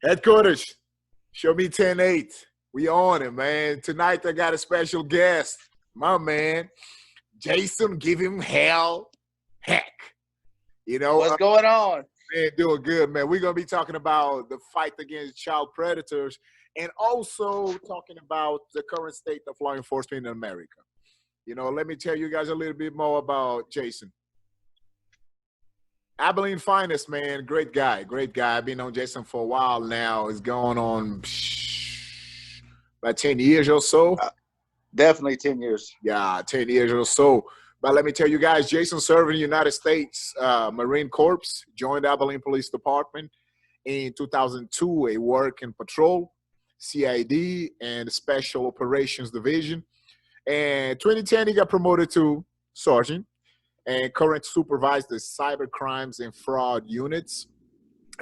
Headquarters, show me 10-8. We on it, man. Tonight I got a special guest, my man, Jason. Give him hell, heck. You know, what's going on? Man, doing good, man. We're gonna be talking about the fight against child predators, and also talking about the current state of law enforcement in America. You know, let me tell you guys a little bit more about Jason. Abilene finest, man. Great guy, great guy. I've been on Jason for a while now. It's going on about 10 years or so. Definitely 10 years. Yeah, 10 years or so. But let me tell you guys, Jason served in the United States Marine Corps, joined the Abilene Police Department in 2002. He worked in patrol, CID, and Special Operations Division. And 2010, he got promoted to sergeant and current supervises the cyber crimes and fraud units.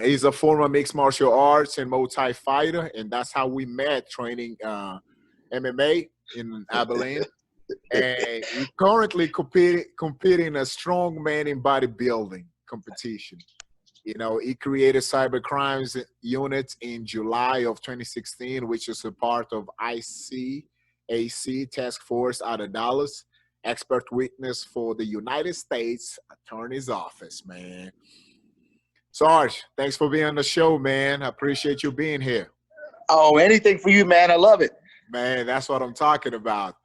He's a former mixed martial arts and multi fighter, and that's how we met training MMA in Abilene. And he's currently competing in a Strongman and Bodybuilding competition. You know, he created cyber crimes unit in July of 2016, which is a part of ICAC task force out of Dallas. Expert witness for the United States Attorney's Office, man. Sarge, thanks for being on the show, man. I appreciate you being here. Oh, anything for you, man. I love it. Man, that's what I'm talking about.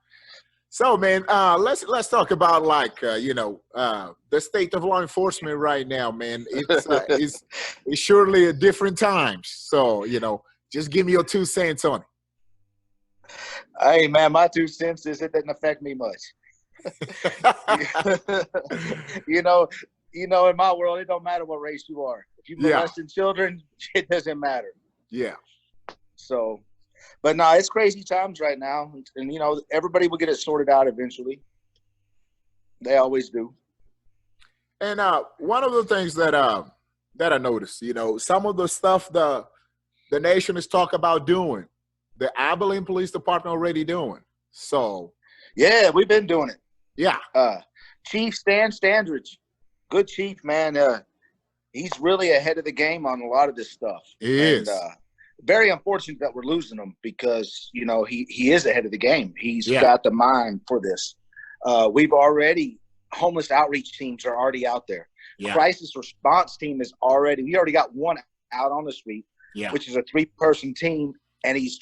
So, man, let's talk about the state of law enforcement right now, man. It's surely a different times. So, just give me your 2 cents on it. Hey, man, my 2 cents is it doesn't affect me much. In my world, it don't matter what race you are. If you molesting children, it doesn't matter. Yeah. So, but no, it's crazy times right now, and everybody will get it sorted out eventually. They always do. And one of the things that I noticed, some of the stuff the nation is talking about doing, the Abilene Police Department already doing. So, yeah, we've been doing it. Yeah. Chief Stan Standridge, good chief, man. He's really ahead of the game on a lot of this stuff. He is. Very unfortunate that we're losing him because, he is ahead of the game. He's got the mind for this. We've already, homeless outreach teams are already out there. Yeah. Crisis response team we already got one out on the street, which is a 3-person team. And he's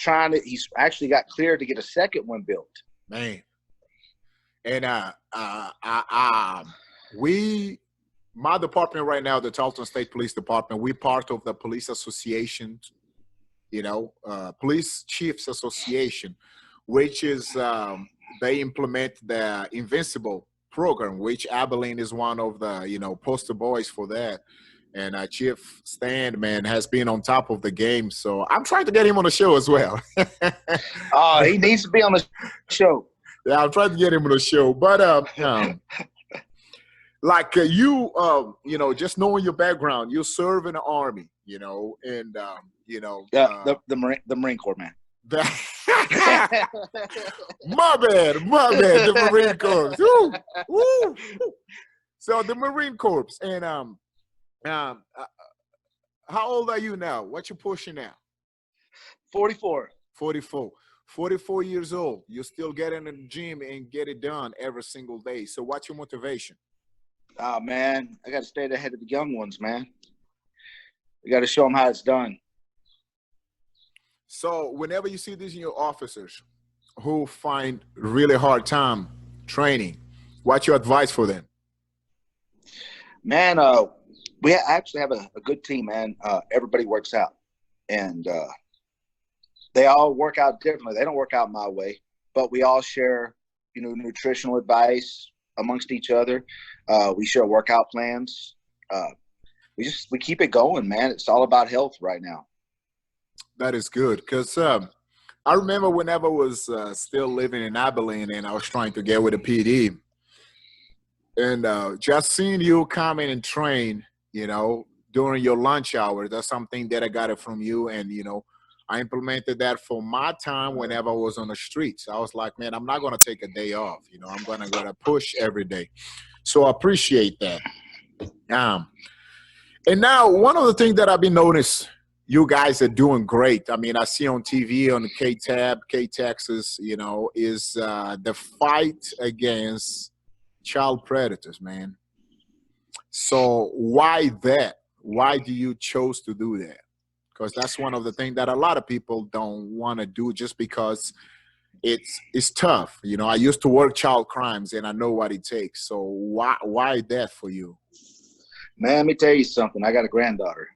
actually got cleared to get a second one built. Man. And my department right now, the Tarleton State Police Department, we're part of the Police Association, Police Chiefs Association, which is they implement the Invincible program, which Abilene is one of the poster boys for that. And Chief Stan, man, has been on top of the game. So I'm trying to get him on the show as well. He needs to be on the show. Yeah, I'm trying to get him on the show. But just knowing your background, you serve in the Army, and the Marine Corps, man. My bad, the Marine Corps. Woo, woo. So the Marine Corps, and how old are you now? What you pushing now? 44. 44 years old. You still get in the gym and get it done every single day. So what's your motivation? Oh, man, I got to stay ahead of the young ones, man. We got to show them how it's done. So whenever you see these new officers who find really hard time training, what's your advice for them? Man, we actually have a good team, man. Everybody works out. And they all work out differently. They don't work out my way. But we all share, nutritional advice amongst each other. We share workout plans. We keep it going, man. It's all about health right now. That is good. Because I remember whenever I was still living in Abilene and I was trying to get with a PD. And just seeing you come in and train, during your lunch hour, that's something that I got it from you. And, I implemented that for my time whenever I was on the streets. I was like, man, I'm not going to take a day off. I'm going to push every day. So I appreciate that. And now one of the things that I've been noticing, you guys are doing great. I mean, I see on TV on K-Tab, K-Texas, you know, is the fight against child predators, man. So why that? Why do you chose to do that? Because that's one of the things that a lot of people don't want to do, just because it's tough. You know, I used to work child crimes and I know what it takes. So why that for you? Man, let me tell you something. I got a granddaughter.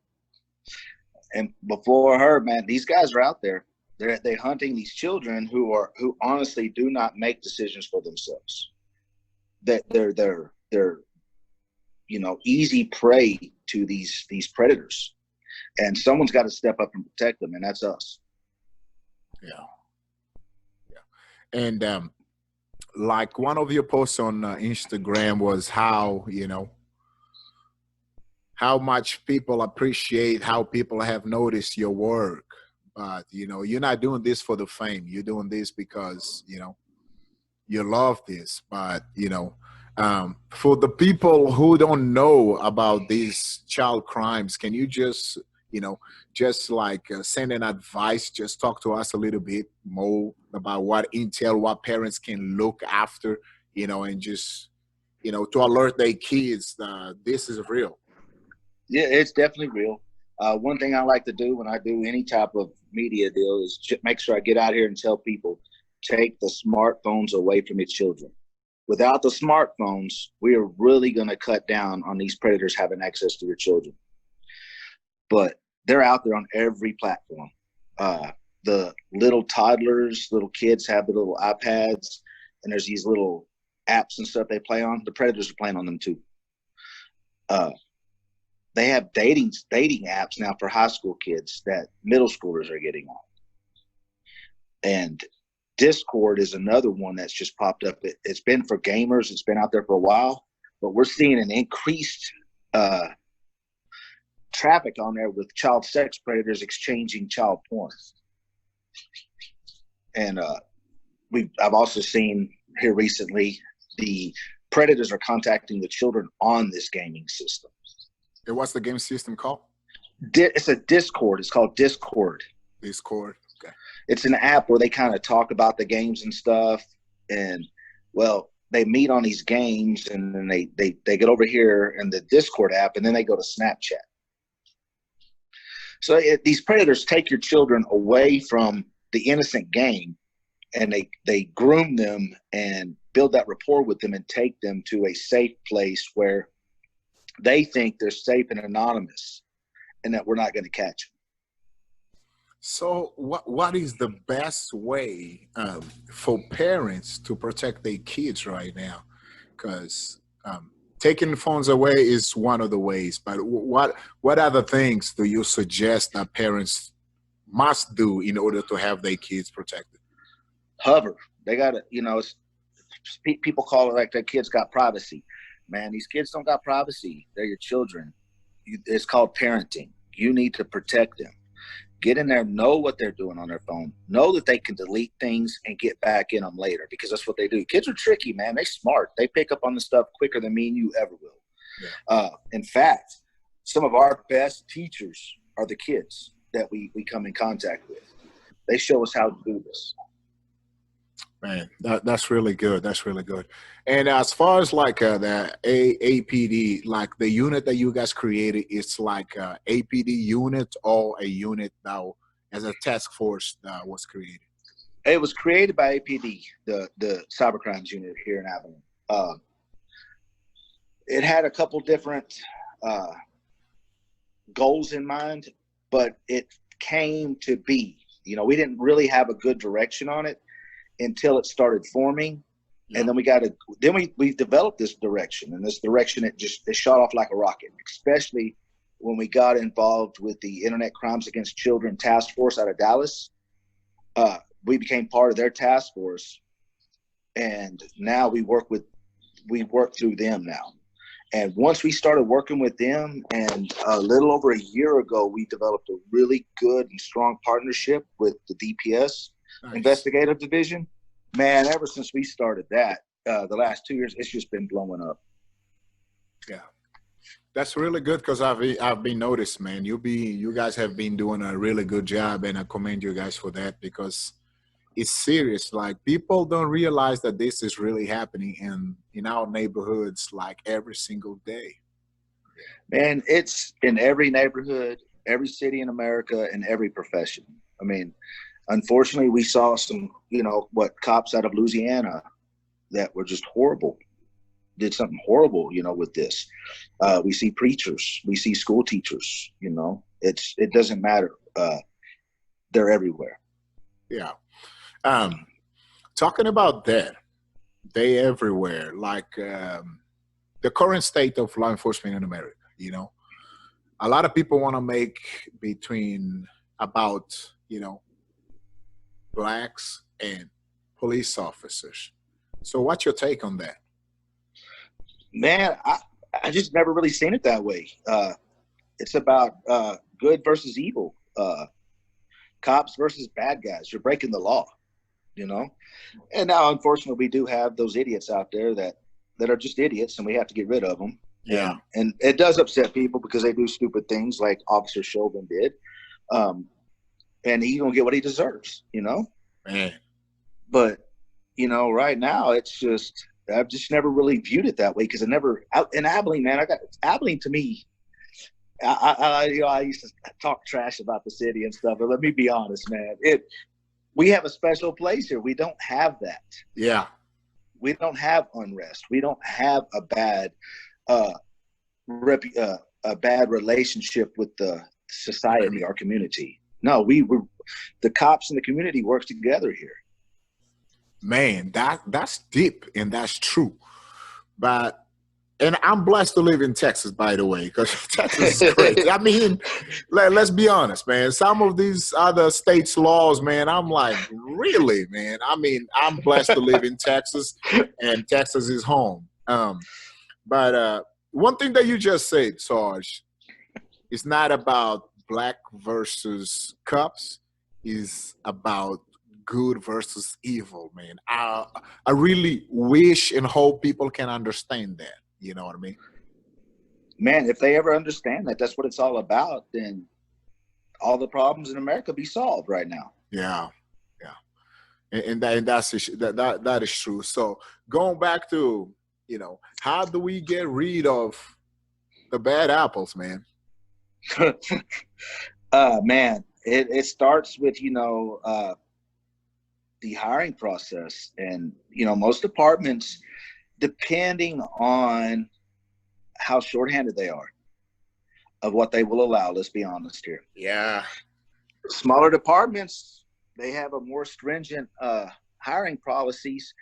And before her, man, these guys are out there. They're hunting these children who honestly do not make decisions for themselves. That they're you know, easy prey to these predators. And someone's got to step up and protect them, and that's us. Yeah. And like one of your posts on Instagram was how, you know, how much people appreciate how people have noticed your work. But, you know, you're not doing this for the fame. You're doing this because, you know, you love this. But, you know, for the people who don't know about these child crimes, can you just, you know, just like send an advice, just talk to us a little bit more about what intel, what parents can look after, you know, and just, you know, to alert their kids this is real. Yeah, it's definitely real. One thing I like to do when I do any type of media deal is make sure I get out here and tell people, take the smartphones away from your children. Without the smartphones, we are really going to cut down on these predators having access to your children. But they're out there on every platform. The little toddlers, little kids have the little iPads, and there's these little apps and stuff they play on. The predators are playing on them too. They have dating apps now for high school kids that middle schoolers are getting on. And Discord is another one that's just popped up. It's been for gamers. It's been out there for a while, but we're seeing an increased traffic on there with child sex predators exchanging child porn. And I've also seen here recently the predators are contacting the children on this gaming system. And what's the game system called? It's a Discord. It's called Discord. Discord. Okay. It's an app where they kind of talk about the games and stuff. And, well, they meet on these games, and then they get over here in the Discord app, and then they go to Snapchat. So these predators take your children away from the innocent game, and they groom them and build that rapport with them and take them to a safe place where they think they're safe and anonymous and that we're not going to catch them. So what is the best way for parents to protect their kids right now? Because taking the phones away is one of the ways, but what other things do you suggest that parents must do in order to have their kids protected? Hover. They got to, you know, people call it like their kids got privacy. Man, these kids don't got privacy. They're your children. It's called parenting. You need to protect them. Get in there, know what they're doing on their phone. Know that they can delete things and get back in them later, because that's what they do. Kids are tricky, man. They're smart. They pick up on the stuff quicker than me and you ever will. Yeah. In fact, some of our best teachers are the kids that we come in contact with. They show us how to do this. Man, that's really good. That's really good. And as far as like the APD, like the unit that you guys created, it's like a APD unit or a unit now as a task force that was created? It was created by APD, the cybercrimes unit here in Abilene. It had a couple different goals in mind, but it came to be. You know, we didn't really have a good direction on it until it started forming. Yeah. And then we developed this direction, and this direction, it shot off like a rocket, especially when we got involved with the Internet Crimes Against Children Task Force out of Dallas. We became part of their task force, and now we work through them now. And once we started working with them, and a little over a year ago, we developed a really good and strong partnership with the DPS. Nice. Investigative Division. Man, ever since we started that, the last 2 years, it's just been blowing up. Yeah. That's really good because I've been noticed, man. You guys have been doing a really good job, and I commend you guys for that because it's serious. Like people don't realize that this is really happening in our neighborhoods, like every single day. Man, it's in every neighborhood, every city in America, and every profession. I mean, unfortunately, we saw some, cops out of Louisiana that were just horrible, did something horrible, with this. We see preachers, we see school teachers, it doesn't matter. They're everywhere. Yeah. Talking about that, they everywhere, like the current state of law enforcement in America, a lot of people want to make between about, blacks and police officers. So what's your take on that? Man, I just never really seen it that way. It's about good versus evil, cops versus bad guys. You're breaking the law, And now, unfortunately, we do have those idiots out there that are just idiots, and we have to get rid of them. Yeah. And it does upset people because they do stupid things like Officer Chauvin did. And he's going to get what he deserves, Man. But, right now it's just, I've just never really viewed it that way because in Abilene, man, Abilene to me, I used to talk trash about the city and stuff, but let me be honest, man. We have a special place here. We don't have that. Yeah. We don't have unrest. We don't have a bad relationship with the society, our community. No, the cops and the community work together here. Man, that's deep and that's true. And I'm blessed to live in Texas, by the way, because Texas is great. I mean, let's be honest, man. Some of these other states' laws, man, I'm like, really, man? I mean, I'm blessed to live in Texas, and Texas is home. But one thing that you just said, Sarge, it's not about black versus cops. It's about good versus evil, man. I really wish and hope people can understand that. You know what I mean? Man, if they ever understand that that's what it's all about, then all the problems in America be solved right now. Yeah, yeah, and that is true. So going back to how do we get rid of the bad apples, man? Man, it starts with the hiring process, and most departments, depending on how shorthanded they are of what they will allow, let's be honest here. Yeah. Smaller departments, they have a more stringent hiring policies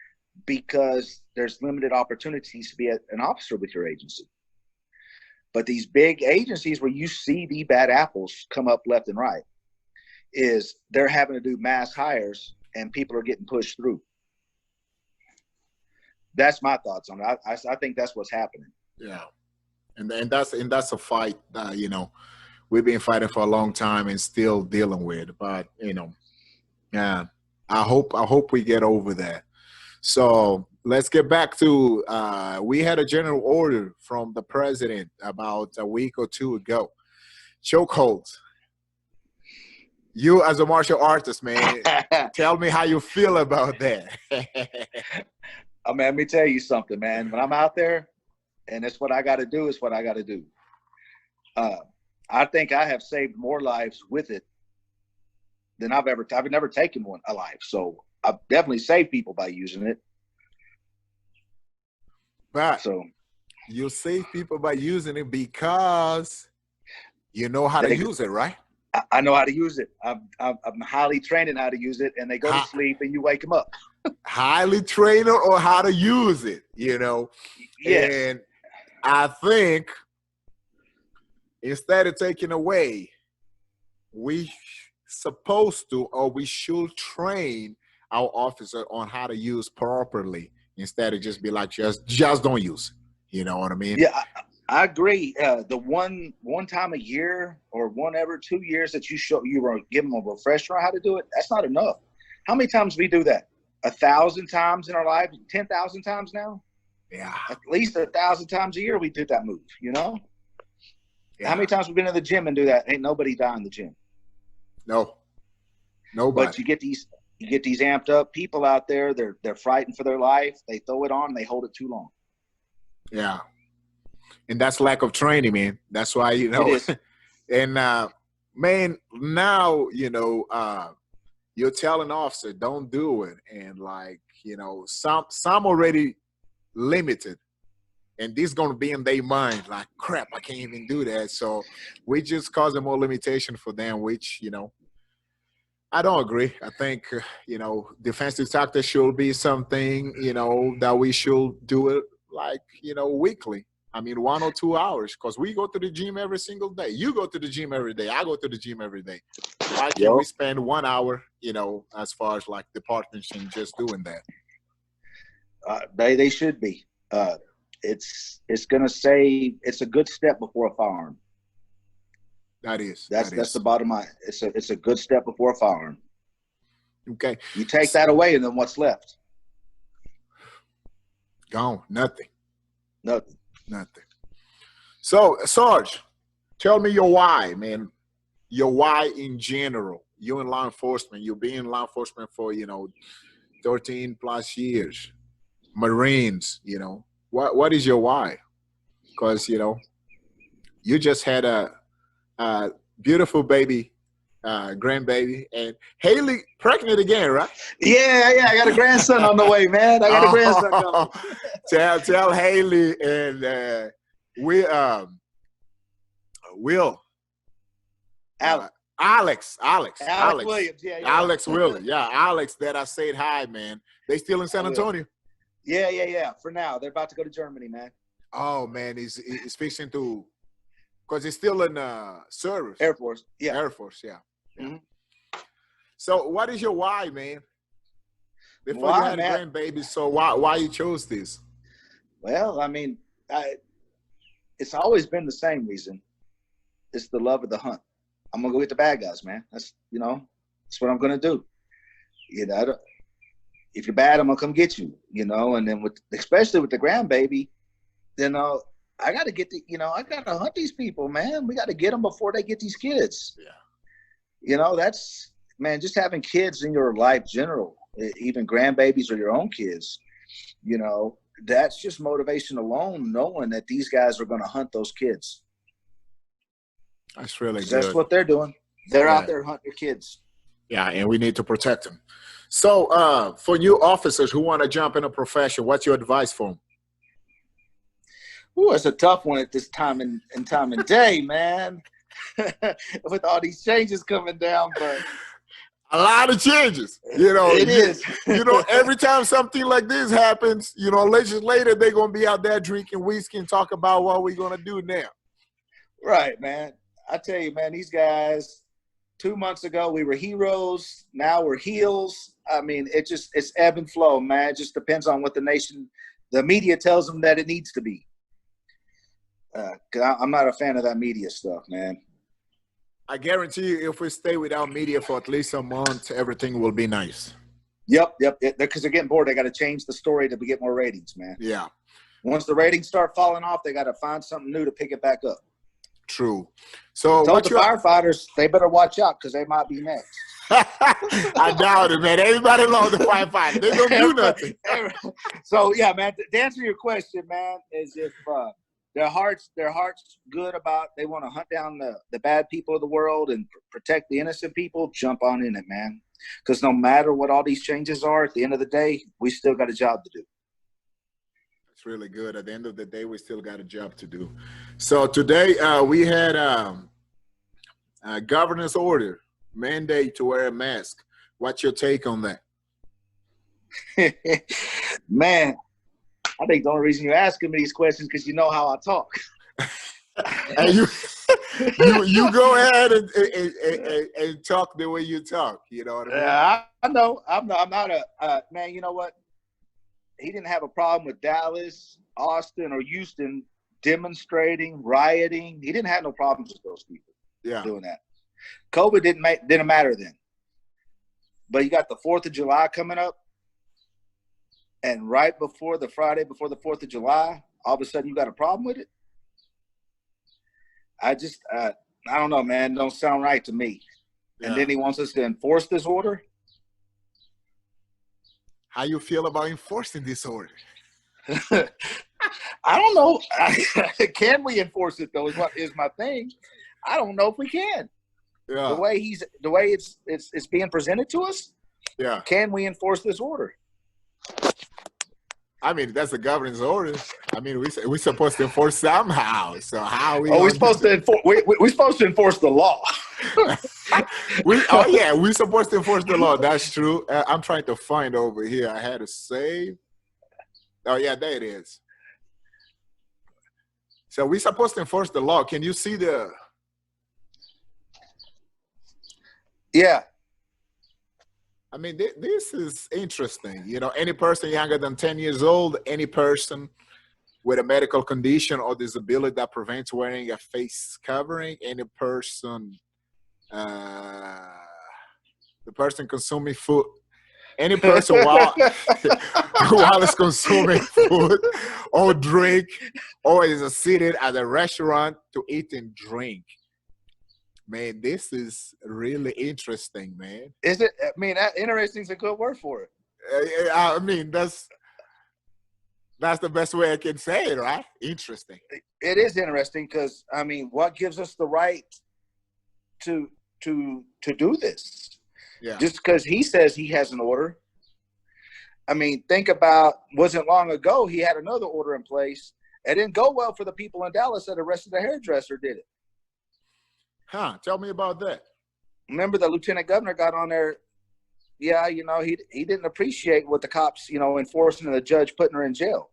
because there's limited opportunities to be an officer with your agency. But these big agencies where you see the bad apples come up left and right, is they're having to do mass hires and people are getting pushed through. That's my thoughts on it. I think that's what's happening. Yeah, and that's a fight that we've been fighting for a long time and still dealing with. But yeah, I hope we get over that. So let's get back to we had a general order from the president about a week or two ago. Chokeholds. You as a martial artist, man, tell me how you feel about that. I mean, let me tell you something, man. When I'm out there and it's what I got to do, it's what I got to do. I think I have saved more lives with it than I've never taken a life. So I've definitely saved people by using it. But you save people by using it because you know how to use it, right? I know how to use it. I'm highly trained in how to use it, and they go to sleep and you wake them up. Highly trained or how to use it, Yes. And I think instead of taking away, we supposed to or we should train our officer on how to use properly instead of just be like, just don't use it. You know what I mean? Yeah, I agree. The one time a year or one every 2 years that you were giving them a refresher on how to do it, that's not enough. How many times we do that? 1,000 times in our life, 10,000 times now? Yeah. At least 1,000 times a year we did that move, How many times we've been in the gym and do that? Ain't nobody die in the gym. No, nobody. But you get these amped up people out there. They're fighting for their life. They throw it on and they hold it too long. Yeah, and that's lack of training, man. That's why It is. And man, now you're telling officer don't do it, and like some already limited, and this gonna be in their mind like crap. I can't even do that. So we just causing more limitation for them, which I don't agree. I think defensive tactics should be something that we should do it like weekly. I mean, 1 or 2 hours, because we go to the gym every single day. You go to the gym every day. I go to the gym every day. Why can't we spend 1 hour, as far as like departments and just doing that? They should be. It's going to say it's a good step before a firearm. That's the bottom line. It's a good step before a firearm. Okay. You take that away, and then what's left? Gone. Nothing. Nothing. So, Sarge, tell me your why, man. Your why in general. You in law enforcement. You've been in law enforcement for 13 plus years. Marines. What is your why? Because you just had a beautiful baby, grandbaby, and Haley pregnant again, right? Yeah. I got a grandson on the way, man. I got a grandson coming. Tell Haley and Will. Alex Williams. Yeah. Alex Williams. Yeah, Alex. That I said hi, man. They still in San Antonio. Yeah. For now, they're about to go to Germany, man. Oh man, he's fixing to. Because he's still in service. Air Force. Yeah. Air Force, yeah. Mm-hmm. So what is your why, man? Before you had a grandbaby, so why you chose this? Well, I mean, it's always been the same reason. It's the love of the hunt. I'm going to go get the bad guys, man. That's what I'm going to do. If you're bad, I'm going to come get you, and then especially with the grandbaby, I got to get I got to hunt these people, man. We got to get them before they get these kids. Yeah. That's, man, just having kids in your life general, even grandbabies or your own kids, that's just motivation alone, knowing that these guys are going to hunt those kids. That's really good. That's what they're doing. They're out there hunting your kids. Yeah, and we need to protect them. So for you officers who want to jump in a profession, what's your advice for them? Ooh, it's a tough one at this time and day, man. With all these changes coming down, but a lot of changes. It is. Every time something like this happens, legislator, they're gonna be out there drinking whiskey and talk about what we're gonna do now. Right, man. I tell you, man, these guys, 2 months ago we were heroes, now we're heels. I mean, it's ebb and flow, man. It just depends on what the media tells them that it needs to be. I'm not a fan of that media stuff, man. I guarantee you, if we stay without media for at least a month, everything will be nice. Yep. Because they're getting bored. They got to change the story to get more ratings, man. Yeah. Once the ratings start falling off, they got to find something new to pick it back up. True. So what the firefighters, they better watch out because they might be next. I doubt it, man. Everybody loves the firefighters. They don't do nothing. So, yeah, man, to answer your question, man, is if their heart's good about they want to hunt down the bad people of the world and protect the innocent people, jump on in it, man. Because no matter what all these changes are, at the end of the day, we still got a job to do. That's really good. At the end of the day, we still got a job to do. So today we had a governor's order, mandate to wear a mask. What's your take on that? Man, I think the only reason you're asking me these questions because you know how I talk. And you go ahead and talk the way you talk. You know what I mean? Yeah, I know. I'm not a man. You know what? He didn't have a problem with Dallas, Austin, or Houston demonstrating, rioting. He didn't have no problems with those people. Yeah, doing that. COVID didn't matter then. But you got the 4th of July coming up. And right before the Friday before the 4th of July, all of a sudden you got a problem with it? I don't know, man. Don't sound right to me. Yeah. And then he wants us to enforce this order. How you feel about enforcing this order? I don't know. Can we enforce it though? Is my thing. I don't know if we can. Yeah. The way it's being presented to us. Yeah. Can we enforce this order? I mean, that's the governor's order. I mean, we're supposed to enforce somehow. So how are we? We're supposed to enforce. We're supposed to enforce the law. We're supposed to enforce the law. That's true. I'm trying to find over here. I had to save. Oh yeah, there it is. So we're supposed to enforce the law. Can you see the? Yeah. I mean, this is interesting. You know, any person younger than 10 years old, any person with a medical condition or disability that prevents wearing a face covering, any person, the person consuming food, any person while is consuming food or drink, or is seated at a restaurant to eat and drink. Man, this is really interesting, man. Is it? I mean, interesting is a good word for it. I mean, that's the best way I can say it, right? Interesting. It is interesting because, I mean, what gives us the right to do this? Yeah. Just because he says he has an order. I mean, think about, wasn't long ago he had another order in place. It didn't go well for the people in Dallas that arrested the hairdresser, did it? Huh? Tell me about that. Remember the lieutenant governor got on there. Yeah, you know, he didn't appreciate what the cops, you know, enforcing the judge putting her in jail.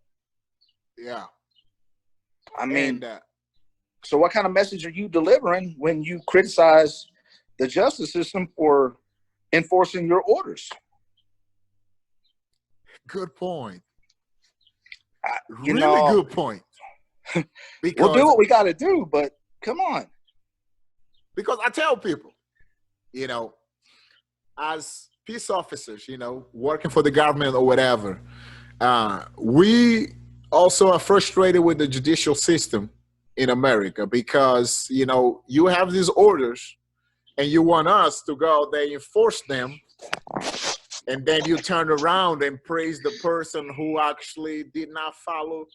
Yeah. I mean, so what kind of message are you delivering when you criticize the justice system for enforcing your orders? Good point. Really good point. Because we'll do what we got to do, but come on. Because I tell people, you know, as peace officers, you know, working for the government or whatever, we also are frustrated with the judicial system in America because, you know, you have these orders and you want us to go out there and enforce them. And then you turn around and praise the person who actually did not follow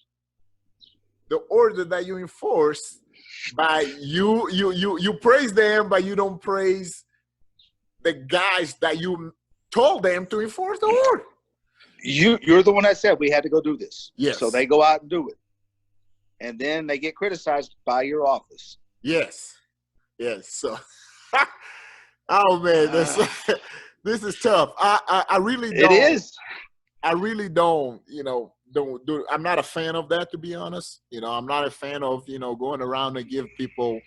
the order that you enforced. By you praise them, but you don't praise the guys that you told them to enforce the order. You're the one that said we had to go do this. Yes. So they go out and do it. And then they get criticized by your office. Yes. Yes. So oh man, this is tough. I really don't. It is. I really don't, you know, I'm not a fan of that, to be honest. You know, I'm not a fan of, you know, going around and give people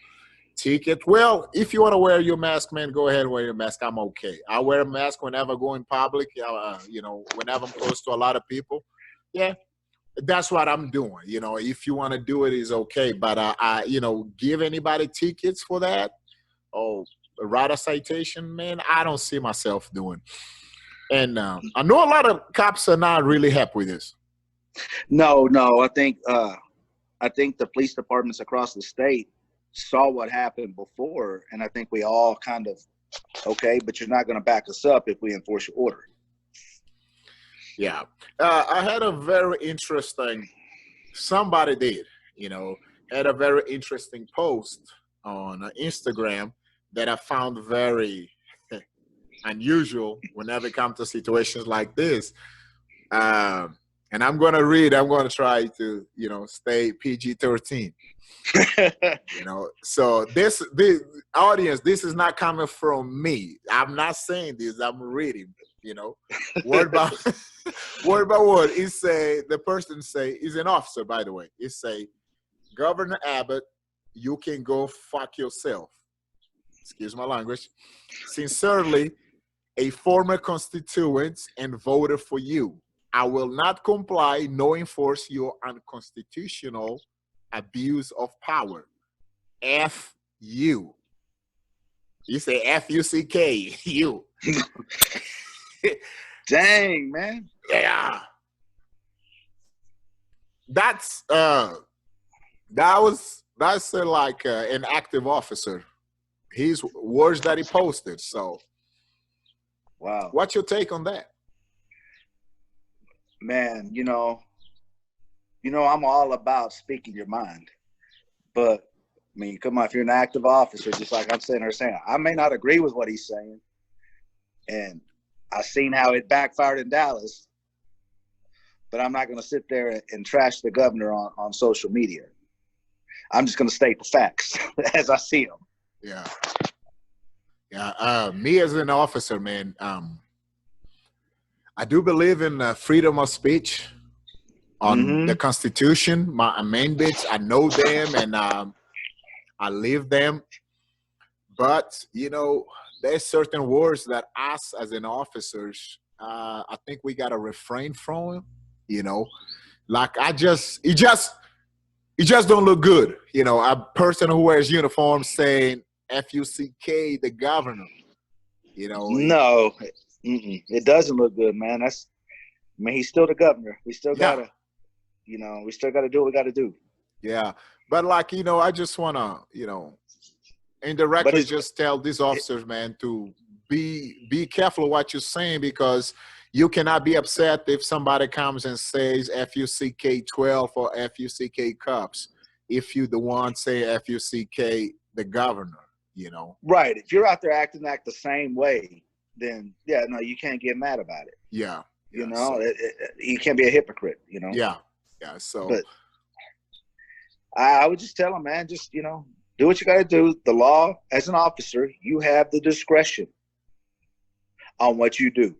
tickets. Well, if you want to wear your mask, man, go ahead and wear your mask. I'm okay. I wear a mask whenever I go in public, you know, whenever I'm close to a lot of people. Yeah, that's what I'm doing. You know, if you want to do it, is okay. But, you know, give anybody tickets for that or write a citation, man, I don't see myself doing. And I know a lot of cops are not really happy with this. No, I think the police departments across the state saw what happened before, and I think we all kind of, okay, but you're not going to back us up if we enforce your order. Yeah. I had a very interesting, somebody did, you know, had a very interesting post on Instagram that I found very unusual whenever it comes to situations like this. And I'm going to try to, you know, stay PG-13. You know, so this audience, this is not coming from me. I'm not saying this, I'm reading, you know, word by word. The person say, is an officer, by the way. It say, Governor Abbott, you can go fuck yourself. Excuse my language. Sincerely, a former constituent and voter for you. I will not comply nor enforce your unconstitutional abuse of power. F you. You say F-U-C-K, you. Dang, man. Yeah. That was That's like an active officer. His words that he posted. So, Wow. what's your take on that? Man, I'm all about speaking your mind. But, I mean, come on, if you're an active officer, just like I'm sitting there saying, I may not agree with what he's saying. And I've seen how it backfired in Dallas. But I'm not going to sit there and trash the governor on social media. I'm just going to state the facts as I see them. Yeah. Yeah. Me as an officer, man, I do believe in freedom of speech on the Constitution. My main bits, I know them and I live them. But, there's certain words that us as an officers, I think we got to refrain from, like it just don't look good. A person who wears uniform saying FUCK, the governor, No, it doesn't look good, man. He's still the governor. We still gotta, we still gotta do what we gotta do. Yeah. But I just wanna, indirectly just tell these officers, man, to be careful of what you're saying, because you cannot be upset if somebody comes and says FUCK 12 or FUCK cups if you the one say FUCK the governor, Right. If you're out there acting like the same way, then you can't get mad about it. Yeah. You can't be a hypocrite, Yeah. Yeah. So but I would just tell them, man, just, do what you got to do. The law, as an officer, you have the discretion on what you do.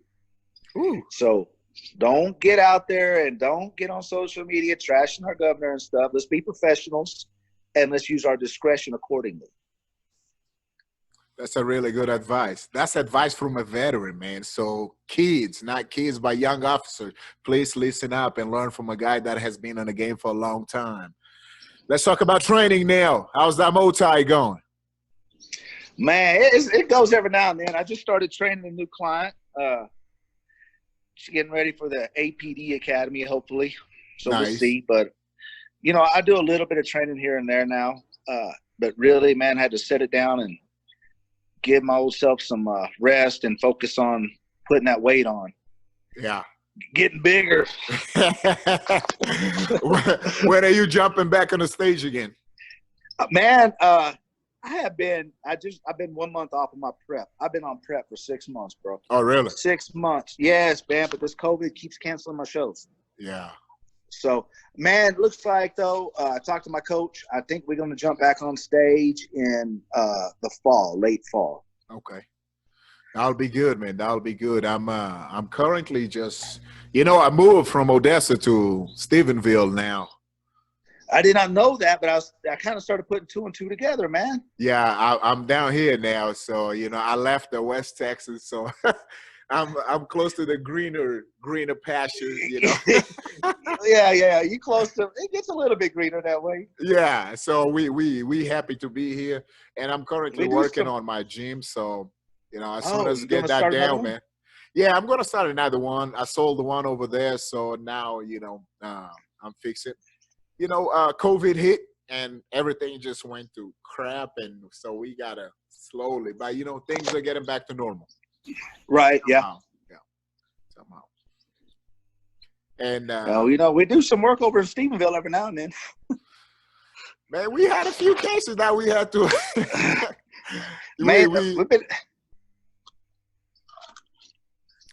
Ooh. So don't get out there and don't get on social media trashing our governor and stuff. Let's be professionals and let's use our discretion accordingly. That's a really good advice. That's advice from a veteran, man. So kids, not kids, but young officers, please listen up and learn from a guy that has been in the game for a long time. Let's talk about training now. How's that Muay going? Man, it goes every now and then. I just started training a new client. She's getting ready for the APD Academy, hopefully. So nice. We'll see. But, I do a little bit of training here and there now. But really, man, I had to set it down and give my old self some rest and focus on putting that weight on. Yeah. Getting bigger. When are you jumping back on the stage again? Man, I've been 1 month off of my prep. I've been on prep for 6 months, bro. Oh, really? 6 months. Yes, man, but this COVID keeps canceling my shows. Yeah. So, man, looks like, though, I talked to my coach. I think we're going to jump back on stage in the fall, late fall. Okay. That'll be good, man. That'll be good. I'm currently just, I moved from Odessa to Stephenville now. I did not know that, but I kind of started putting 2 and 2 together, man. Yeah, I'm down here now, so I left the West Texas, so I'm close to the greener pastures, Yeah, you close to. It gets a little bit greener that way. Yeah, so we happy to be here, and I'm currently working on my gym, so. As soon as I get that down, man. Yeah, I'm going to start another one. I sold the one over there, so now, I'm fixing. COVID hit, and everything just went to crap, and so we got to slowly. But, things are getting back to normal. Right, Somehow. Yeah. Somehow. And, we do some work over in Stephenville every now and then. Man, we had a few cases that we had to. We've been.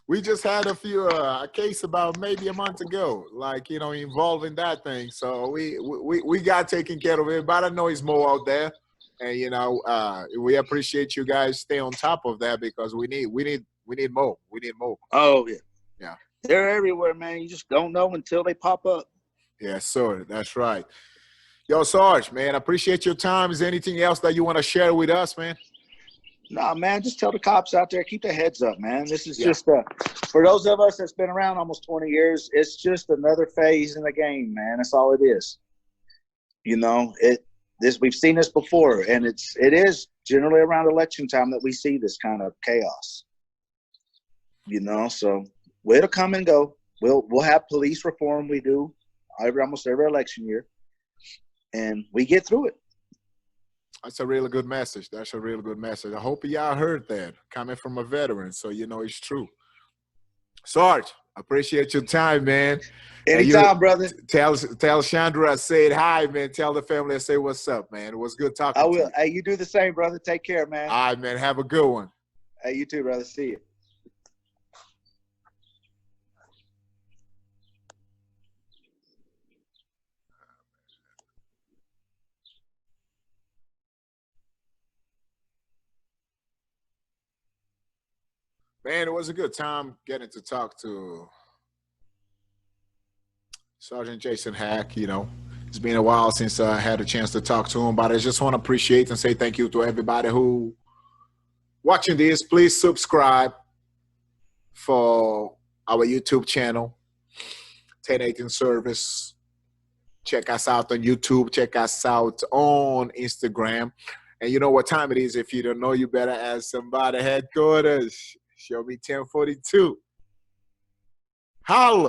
We just had a case about maybe a month ago, involving that thing. So we got taken care of it, but I know it's more out there, and we appreciate you guys stay on top of that because we need more. We need more. Oh yeah, yeah. They're everywhere, man. You just don't know until they pop up. Yeah, sir. That's right. Yo, Sarge, man, I appreciate your time. Is there anything else that you want to share with us, man? No, man, just tell the cops out there, keep their heads up, man. This is just for those of us that's been around almost 20 years, it's just another phase in the game, man. That's all it is. We've seen this before, and it is generally around election time that we see this kind of chaos. So it'll come and go. We'll have police reform. We do almost every election year, and we get through it. That's a really good message. That's a really good message. I hope y'all heard that coming from a veteran, so you know it's true. Sarge, appreciate your time, man. Anytime, brother. Tell Chandra I said hi, man. Tell the family I say what's up, man. It was good talking I to will. you. Hey, you do the same, brother. Take care, man. All right, man. Have a good one. Hey, you too, brother. See you. Man, it was a good time getting to talk to Sergeant Jason Haak. You know, it's been a while since I had a chance to talk to him, but I just want to appreciate and say thank you to everybody who watching this. Please subscribe for our YouTube channel, 1018 Service. Check us out on YouTube. Check us out on Instagram. And you know what time it is. If you don't know, you better ask somebody. Headquarters. Show me 1042. Holla.